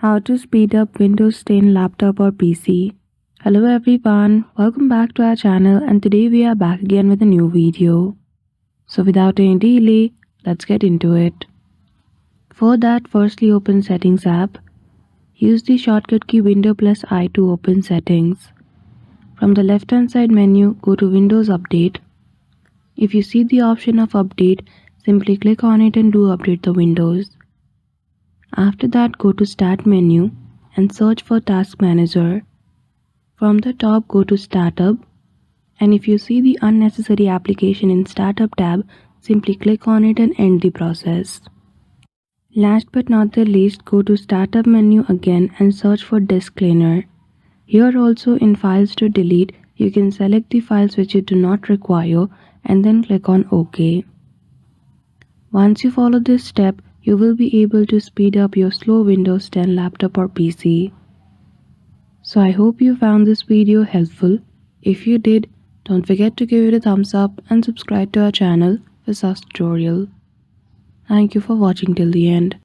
How to speed up Windows 10 laptop or PC. Hello everyone, welcome back to our channel and today we are back again with a new video. So without any delay, let's get into it. For that, firstly open Settings app. Use the shortcut key Windows plus I to open Settings. From the left hand side menu, go to Windows Update. If you see the option of Update, simply click on it and do update the Windows. After that, go to Start menu and search for Task Manager. From the top, go to Startup, and if you see the unnecessary application in Startup tab, simply click on it and end the process. Last but not the least, go to Startup menu again and search for Disk Cleaner. Here also in Files to delete, you can select the files which you do not require and then click on OK. Once you follow this step, you will be able to speed up your slow Windows 10 laptop or PC. So I hope you found this video helpful. If you did, don't forget to give it a thumbs up and subscribe to our channel for such tutorial. Thank you for watching till the end.